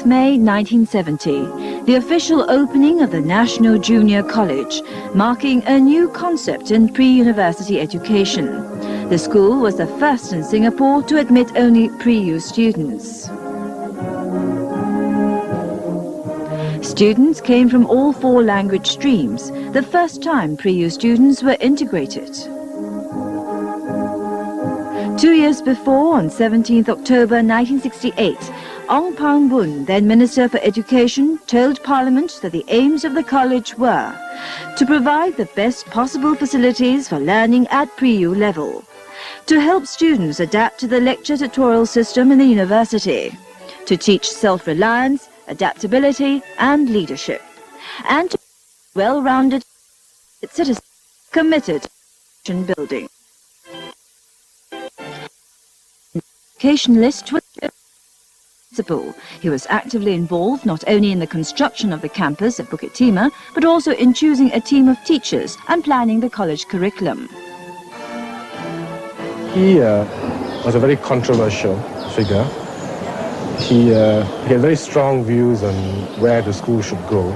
May 1970, the official opening of the National Junior College, marking a new concept in pre-university education. The school was the first in Singapore to admit only pre-U students. Students came from all 4 language streams, the first time pre-U students were integrated. 2 years before, on 17th October 1968, Ong Pang Boon, then Minister for Education, told Parliament that the aims of the college were to provide the best possible facilities for learning at pre-U level, to help students adapt to the lecture tutorial system in the university, to teach self-reliance, adaptability and leadership, and to be well-rounded citizens committed to nation building. Educationalist was principal. He was actively involved not only in the construction of the campus at Bukit Timah, but also in choosing a team of teachers and planning the college curriculum. He was a very controversial figure. He had very strong views on where the school should go.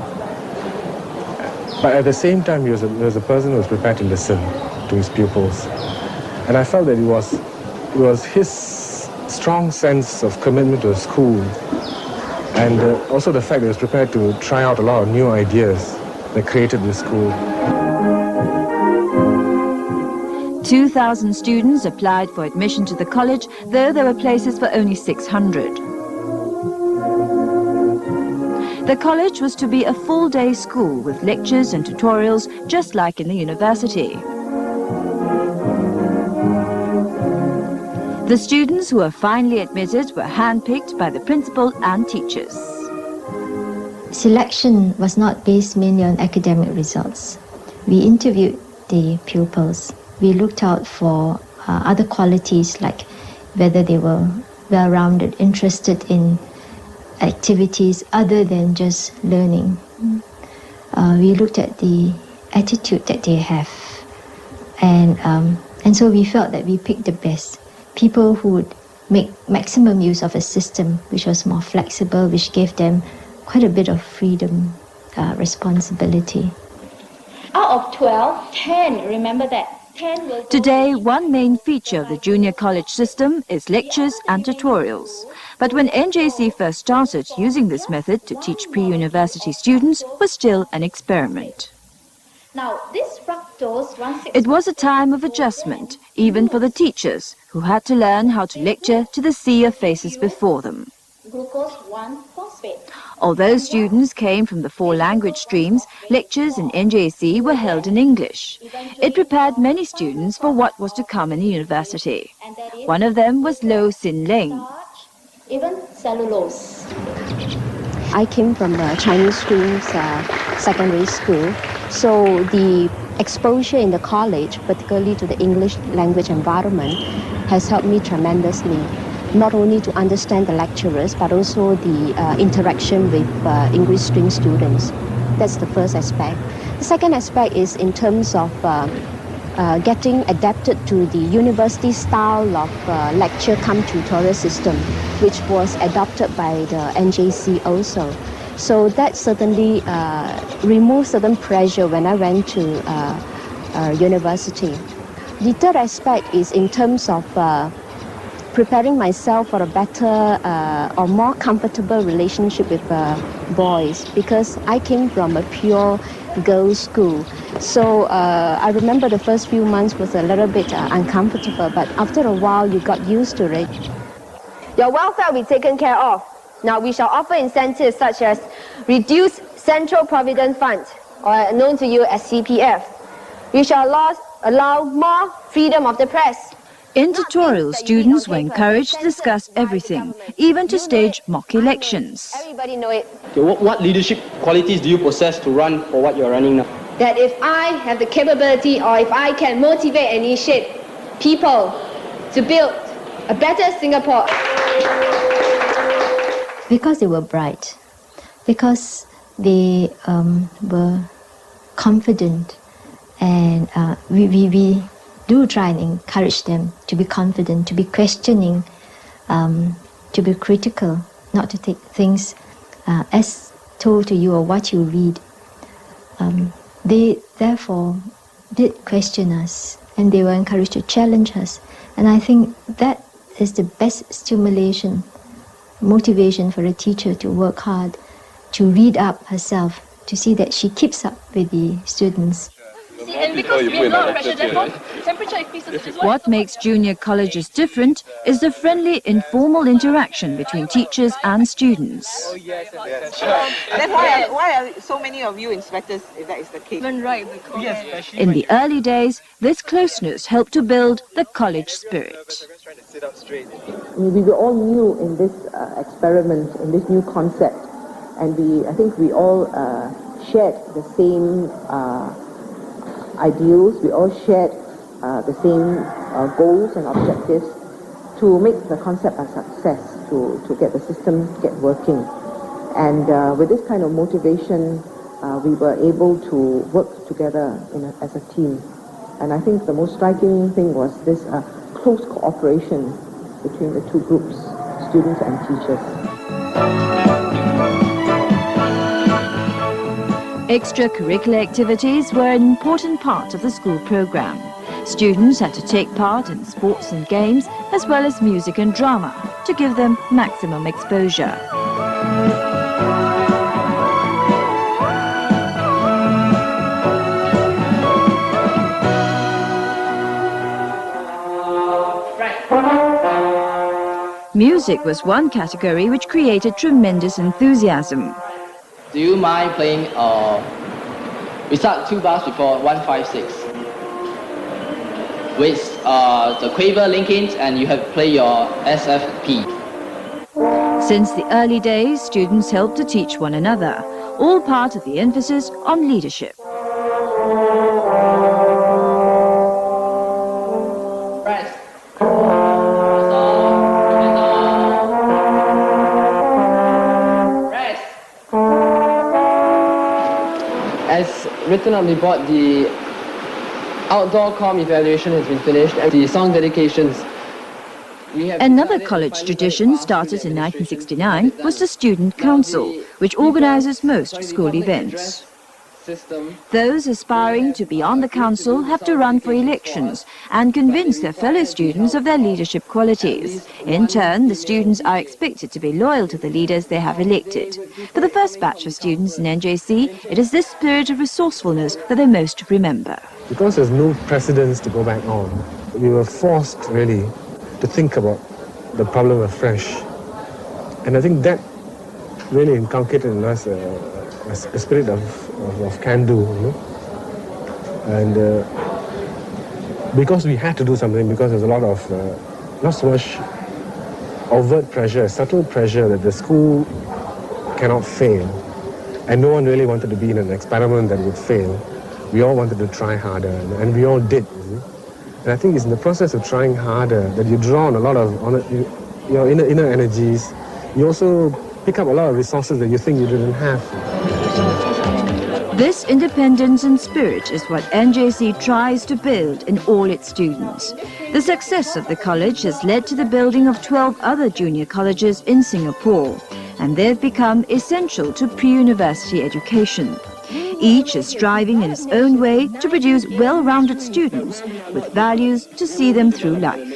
But at the same time, he was a person who was prepared to listen to his pupils. And I felt that it was his strong sense of commitment to the school and also the fact that he was prepared to try out a lot of new ideas that created the school. 2,000 students applied for admission to the college, though there were places for only 600. The college was to be a full-day school with lectures and tutorials, just like in the university. The students who were finally admitted were handpicked by the principal and teachers. Selection was not based mainly on academic results. We interviewed the pupils. We looked out for other qualities like whether they were well-rounded, interested in activities other than just learning. We looked at the attitude that they have, and so we felt that we picked the best. People who would make maximum use of a system which was more flexible, which gave them quite a bit of freedom, responsibility. Out of 12, 10, remember that. 10 will Today, one main feature of the junior college system is lectures and tutorials. But when NJC first started using this method to teach pre-university students, was still an experiment. Now, this fructose 1,6... It was a time of adjustment, even for the teachers, who had to learn how to lecture to the sea of faces before them. Glucose 1-phosphate. Although students came from the 4 language streams, lectures in NJC were held in English. It prepared many students for what was to come in the university. One of them was Lo Sin Leng. Even cellulose. I came from the Chinese streams secondary school, so the exposure in the college, particularly to the English language environment, has helped me tremendously, not only to understand the lecturers, but also the interaction with English stream students. That's the first aspect. The second aspect is in terms of getting adapted to the university style of lecture cum tutorial system, which was adopted by the NJC also. So that certainly removed certain pressure when I went to university. The third aspect is in terms of preparing myself for a better or more comfortable relationship with boys, because I came from a pure girls' school. So I remember the first few months was a little bit uncomfortable, but after a while you got used to it. Your welfare will be taken care of. Now we shall offer incentives such as reduced Central Provident Fund, or known to you as CPF. We shall allow more freedom of the press. In tutorials, students were encouraged to discuss everything, even to stage mock elections. Everybody know it. Okay, what leadership qualities do you possess to run for what you're running now? That if I have the capability, or if I can motivate and initiate people to build a better Singapore. Because they were bright, because they were confident, and we do try and encourage them to be confident, to be questioning, to be critical, not to take things as told to you or what you read. They therefore did question us, and they were encouraged to challenge us. And I think that is the best stimulation, motivation for a teacher to work hard, to read up herself, to see that she keeps up with the students. And because we have a lot of pressure, therefore, temperature increases. What makes junior colleges different is the friendly, informal interaction between teachers and students. Then why are so many of you inspectors if that is the case? In the early days, this closeness helped to build the college spirit. We were all new in this experiment, in this new concept, and I think we all shared the same ideals, we all shared the same goals and objectives to make the concept a success, to get the system get working. And with this kind of motivation, we were able to work together as a team. And I think the most striking thing was this close cooperation between the two groups, students and teachers. Extracurricular activities were an important part of the school program. Students had to take part in sports and games, as well as music and drama, to give them maximum exposure. Music was one category which created tremendous enthusiasm. Do you mind playing, we start 2 bars before 156 with the quaver linkings, and you have to play your SFP. Since the early days, students helped to teach one another, all part of the emphasis on leadership. As written on the board, the outdoor comm evaluation has been finished, and the song dedications. Another college tradition started in 1969 was the Student Council, which organizes most school events. Those aspiring to be on the council have to run for elections and convince their fellow students of their leadership qualities. In turn, the students are expected to be loyal to the leaders they have elected. For the first batch of students in NJC, it is this spirit of resourcefulness that they most remember. Because there's no precedence to go back on, we were forced really to think about the problem afresh. And I think that really inculcated in us a spirit of can-do, you know. And because we had to do something, because there's a lot of, not so much overt pressure, subtle pressure that the school cannot fail. And no one really wanted to be in an experiment that would fail. We all wanted to try harder, and we all did. You know? And I think it's in the process of trying harder that you draw on a lot of your inner energies. You also pick up a lot of resources that you think you didn't have. This independence and spirit is what NJC tries to build in all its students. The success of the college has led to the building of 12 other junior colleges in Singapore, and they've become essential to pre-university education. Each is striving in its own way to produce well-rounded students with values to see them through life.